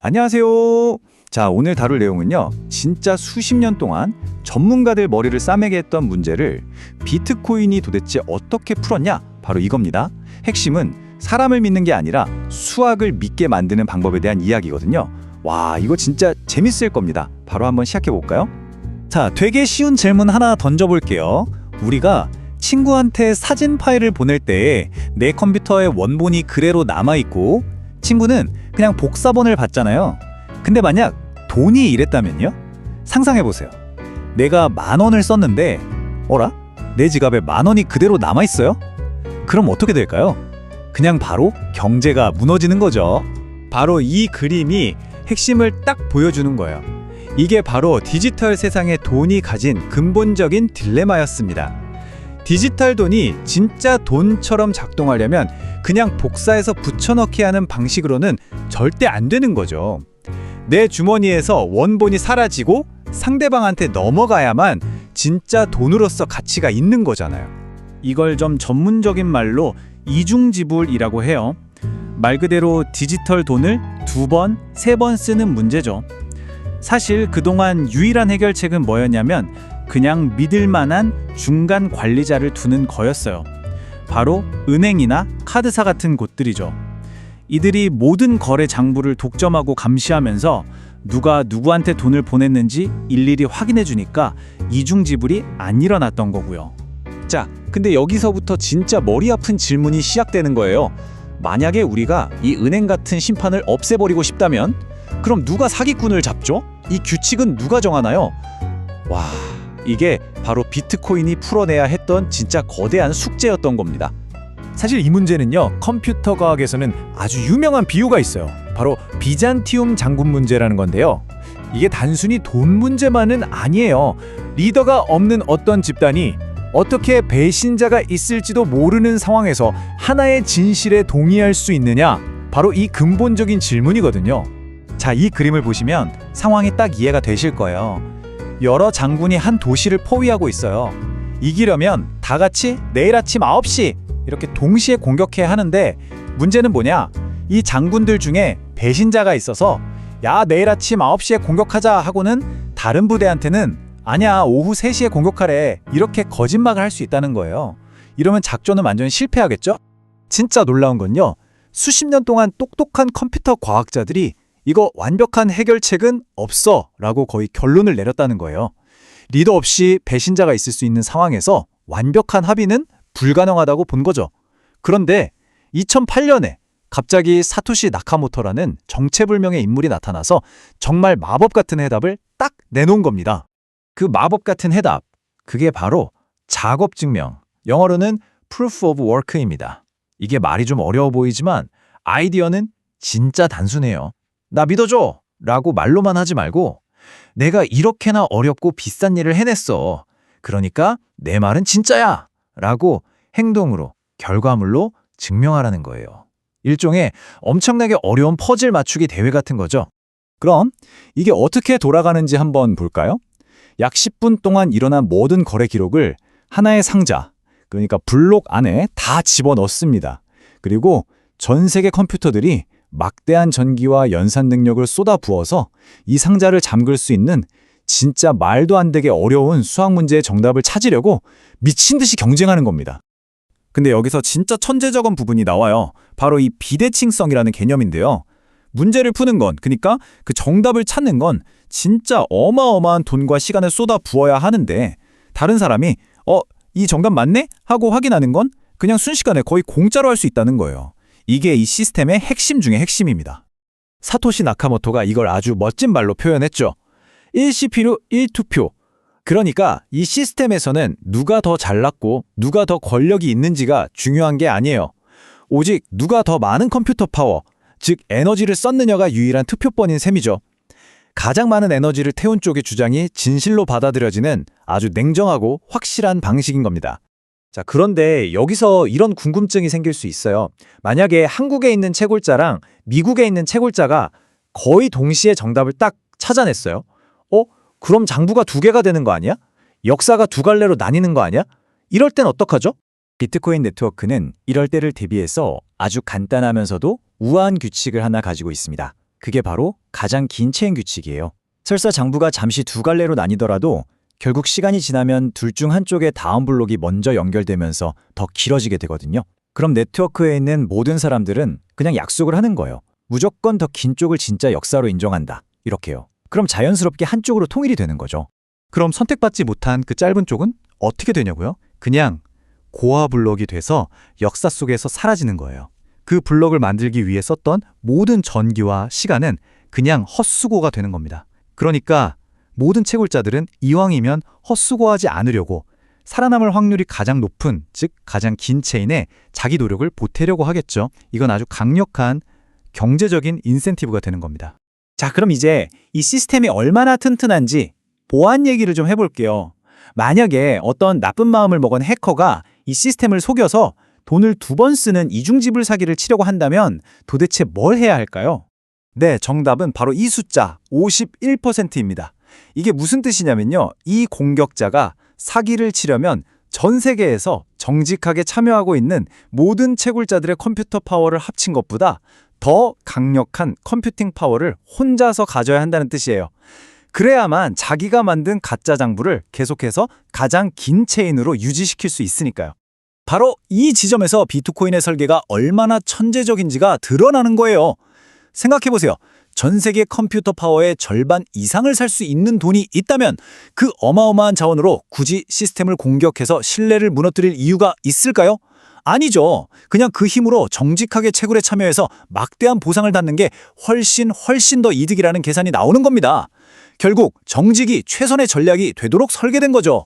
안녕하세요. 자, 오늘 다룰 내용은요. 진짜 수십 년 동안 전문가들 머리를 싸매게 했던 문제를 비트코인이 도대체 어떻게 풀었냐? 바로 이겁니다. 핵심은 사람을 믿는 게 아니라 수학을 믿게 만드는 방법에 대한 이야기거든요. 와, 이거 진짜 재밌을 겁니다. 바로 한번 시작해 볼까요? 자, 되게 쉬운 질문 하나 던져볼게요. 우리가 친구한테 사진 파일을 보낼 때 내 컴퓨터에 원본이 그대로 남아있고 친구는 그냥 복사본을 받잖아요. 근데 만약 돈이 이랬다면요? 상상해보세요. 내가 10,000원을 썼는데 어라? 내 지갑에 10,000원이 그대로 남아있어요? 그럼 어떻게 될까요? 그냥 바로 경제가 무너지는 거죠. 바로 이 그림이 핵심을 딱 보여주는 거예요. 이게 바로 디지털 세상의 돈이 가진 근본적인 딜레마였습니다. 디지털 돈이 진짜 돈처럼 작동하려면 그냥 복사해서 붙여넣기 하는 방식으로는 절대 안 되는 거죠. 내 주머니에서 원본이 사라지고 상대방한테 넘어가야만 진짜 돈으로서 가치가 있는 거잖아요. 이걸 좀 전문적인 말로 이중지불이라고 해요. 말 그대로 디지털 돈을 2번, 3번 쓰는 문제죠. 사실 그동안 유일한 해결책은 뭐였냐면 그냥 믿을 만한 중간 관리자를 두는 거였어요. 바로 은행이나 카드사 같은 곳들이죠. 이들이 모든 거래 장부를 독점하고 감시하면서 누가 누구한테 돈을 보냈는지 일일이 확인해 주니까 이중지불이 안 일어났던 거고요. 자, 근데 여기서부터 진짜 머리 아픈 질문이 시작되는 거예요. 만약에 우리가 이 은행 같은 심판을 없애버리고 싶다면 그럼 누가 사기꾼을 잡죠? 이 규칙은 누가 정하나요? 와, 이게 바로 비트코인이 풀어내야 했던 진짜 거대한 숙제였던 겁니다. 사실 이 문제는요, 컴퓨터 과학에서는 아주 유명한 비유가 있어요. 바로 비잔티움 장군 문제라는 건데요. 이게 단순히 돈 문제만은 아니에요. 리더가 없는 어떤 집단이 어떻게 배신자가 있을지도 모르는 상황에서 하나의 진실에 동의할 수 있느냐? 바로 이 근본적인 질문이거든요. 자, 이 그림을 보시면 상황이 딱 이해가 되실 거예요. 여러 장군이 한 도시를 포위하고 있어요. 이기려면 다 같이 내일 아침 9시 이렇게 동시에 공격해야 하는데 문제는 뭐냐? 이 장군들 중에 배신자가 있어서 야, 내일 아침 9시에 공격하자 하고는 다른 부대한테는 아니야, 오후 3시에 공격하래 이렇게 거짓말을 할 수 있다는 거예요. 이러면 작전은 완전히 실패하겠죠? 진짜 놀라운 건요. 수십 년 동안 똑똑한 컴퓨터 과학자들이 이거 완벽한 해결책은 없어 라고 거의 결론을 내렸다는 거예요. 리더 없이 배신자가 있을 수 있는 상황에서 완벽한 합의는 불가능하다고 본 거죠. 그런데 2008년에 갑자기 사토시 나카모토라는 정체불명의 인물이 나타나서 정말 마법 같은 해답을 딱 내놓은 겁니다. 그 마법 같은 해답, 그게 바로 작업 증명, 영어로는 proof of work입니다. 이게 말이 좀 어려워 보이지만 아이디어는 진짜 단순해요. 나 믿어줘! 라고 말로만 하지 말고 내가 이렇게나 어렵고 비싼 일을 해냈어. 그러니까 내 말은 진짜야! 라고 행동으로, 결과물로 증명하라는 거예요. 일종의 엄청나게 어려운 퍼즐 맞추기 대회 같은 거죠. 그럼 이게 어떻게 돌아가는지 한번 볼까요? 약 10분 동안 일어난 모든 거래 기록을 하나의 상자, 그러니까 블록 안에 다 집어넣습니다. 그리고 전 세계 컴퓨터들이 막대한 전기와 연산 능력을 쏟아부어서 이 상자를 잠글 수 있는 진짜 말도 안 되게 어려운 수학 문제의 정답을 찾으려고 미친 듯이 경쟁하는 겁니다. 근데 여기서 진짜 천재적인 부분이 나와요. 바로 이 비대칭성이라는 개념인데요. 문제를 푸는 건, 그러니까 그 정답을 찾는 건 진짜 어마어마한 돈과 시간을 쏟아부어야 하는데 다른 사람이 이 정답 맞네? 하고 확인하는 건 그냥 순식간에 거의 공짜로 할 수 있다는 거예요. 이게 이 시스템의 핵심 중의 핵심입니다. 사토시 나카모토가 이걸 아주 멋진 말로 표현했죠. 1CP로 1투표. 그러니까 이 시스템에서는 누가 더 잘났고 누가 더 권력이 있는지가 중요한 게 아니에요. 오직 누가 더 많은 컴퓨터 파워, 즉 에너지를 썼느냐가 유일한 투표권인 셈이죠. 가장 많은 에너지를 태운 쪽의 주장이 진실로 받아들여지는 아주 냉정하고 확실한 방식인 겁니다. 자, 그런데 여기서 이런 궁금증이 생길 수 있어요. 만약에 한국에 있는 채굴자랑 미국에 있는 채굴자가 거의 동시에 정답을 딱 찾아냈어요. 그럼 장부가 2개가 되는 거 아니야? 역사가 2갈래로 나뉘는 거 아니야? 이럴 땐 어떡하죠? 비트코인 네트워크는 이럴 때를 대비해서 아주 간단하면서도 우아한 규칙을 하나 가지고 있습니다. 그게 바로 가장 긴 체인 규칙이에요. 설사 장부가 잠시 두 갈래로 나뉘더라도 결국 시간이 지나면 둘 중 한쪽에 다음 블록이 먼저 연결되면서 더 길어지게 되거든요. 그럼 네트워크에 있는 모든 사람들은 그냥 약속을 하는 거예요. 무조건 더 긴 쪽을 진짜 역사로 인정한다. 이렇게요. 그럼 자연스럽게 한쪽으로 통일이 되는 거죠. 그럼 선택받지 못한 그 짧은 쪽은 어떻게 되냐고요? 그냥 고화 블록이 돼서 역사 속에서 사라지는 거예요. 그 블록을 만들기 위해 썼던 모든 전기와 시간은 그냥 헛수고가 되는 겁니다. 그러니까 모든 채굴자들은 이왕이면 헛수고하지 않으려고 살아남을 확률이 가장 높은, 즉 가장 긴 체인에 자기 노력을 보태려고 하겠죠. 이건 아주 강력한 경제적인 인센티브가 되는 겁니다. 자, 그럼 이제 이 시스템이 얼마나 튼튼한지 보안 얘기를 좀 해볼게요. 만약에 어떤 나쁜 마음을 먹은 해커가 이 시스템을 속여서 돈을 2번 쓰는 이중지불 사기를 치려고 한다면 도대체 뭘 해야 할까요? 네, 정답은 바로 이 숫자 51%입니다. 이게 무슨 뜻이냐면요. 이 공격자가 사기를 치려면 전 세계에서 정직하게 참여하고 있는 모든 채굴자들의 컴퓨터 파워를 합친 것보다 더 강력한 컴퓨팅 파워를 혼자서 가져야 한다는 뜻이에요. 그래야만 자기가 만든 가짜 장부를 계속해서 가장 긴 체인으로 유지시킬 수 있으니까요. 바로 이 지점에서 비트코인의 설계가 얼마나 천재적인지가 드러나는 거예요. 생각해보세요. 전 세계 컴퓨터 파워의 절반 이상을 살 수 있는 돈이 있다면 그 어마어마한 자원으로 굳이 시스템을 공격해서 신뢰를 무너뜨릴 이유가 있을까요? 아니죠. 그냥 그 힘으로 정직하게 채굴에 참여해서 막대한 보상을 받는 게 훨씬 더 이득이라는 계산이 나오는 겁니다. 결국 정직이 최선의 전략이 되도록 설계된 거죠.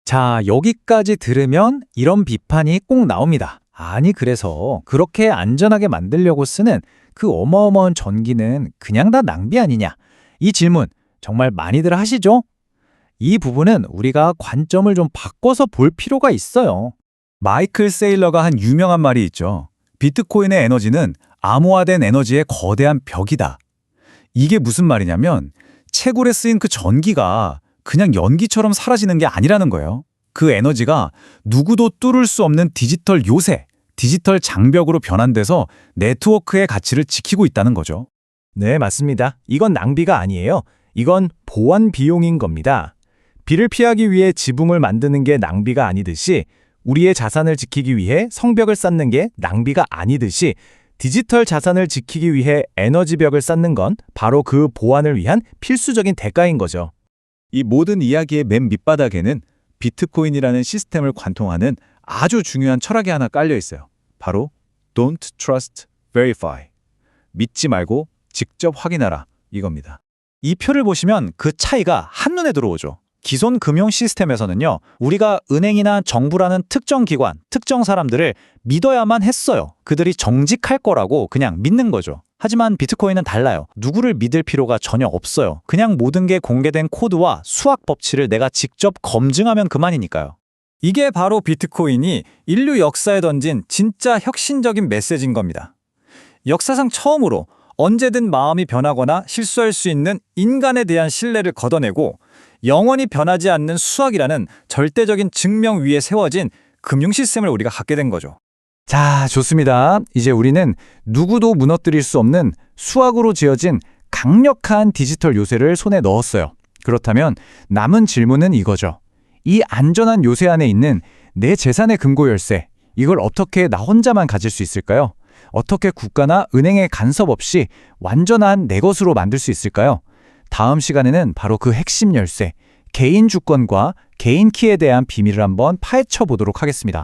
자, 여기까지 들으면 이런 비판이 꼭 나옵니다. 아니, 그래서 그렇게 안전하게 만들려고 쓰는 그 어마어마한 전기는 그냥 다 낭비 아니냐? 이 질문 정말 많이들 하시죠? 이 부분은 우리가 관점을 좀 바꿔서 볼 필요가 있어요. 마이클 세일러가 한 유명한 말이 있죠. 비트코인의 에너지는 암호화된 에너지의 거대한 벽이다. 이게 무슨 말이냐면 채굴에 쓰인 그 전기가 그냥 연기처럼 사라지는 게 아니라는 거예요. 그 에너지가 누구도 뚫을 수 없는 디지털 요새, 디지털 장벽으로 변환돼서 네트워크의 가치를 지키고 있다는 거죠. 네, 맞습니다. 이건 낭비가 아니에요. 이건 보안 비용인 겁니다. 비를 피하기 위해 지붕을 만드는 게 낭비가 아니듯이 우리의 자산을 지키기 위해 성벽을 쌓는 게 낭비가 아니듯이 디지털 자산을 지키기 위해 에너지벽을 쌓는 건 바로 그 보안을 위한 필수적인 대가인 거죠. 이 모든 이야기의 맨 밑바닥에는 비트코인이라는 시스템을 관통하는 아주 중요한 철학이 하나 깔려 있어요. 바로 Don't trust, verify. 믿지 말고 직접 확인하라 이겁니다. 이 표를 보시면 그 차이가 한눈에 들어오죠. 기존 금융 시스템에서는요, 우리가 은행이나 정부라는 특정 기관, 특정 사람들을 믿어야만 했어요. 그들이 정직할 거라고 그냥 믿는 거죠. 하지만 비트코인은 달라요. 누구를 믿을 필요가 전혀 없어요. 그냥 모든 게 공개된 코드와 수학 법칙을 내가 직접 검증하면 그만이니까요. 이게 바로 비트코인이 인류 역사에 던진 진짜 혁신적인 메시지인 겁니다. 역사상 처음으로 언제든 마음이 변하거나 실수할 수 있는 인간에 대한 신뢰를 걷어내고 영원히 변하지 않는 수학이라는 절대적인 증명 위에 세워진 금융 시스템을 우리가 갖게 된 거죠. 자, 좋습니다. 이제 우리는 누구도 무너뜨릴 수 없는 수학으로 지어진 강력한 디지털 요새를 손에 넣었어요. 그렇다면 남은 질문은 이거죠. 이 안전한 요새 안에 있는 내 재산의 금고 열쇠, 이걸 어떻게 나 혼자만 가질 수 있을까요? 어떻게 국가나 은행의 간섭 없이 완전한 내 것으로 만들 수 있을까요? 다음 시간에는 바로 그 핵심 열쇠, 개인 주권과 개인 키에 대한 비밀을 한번 파헤쳐 보도록 하겠습니다.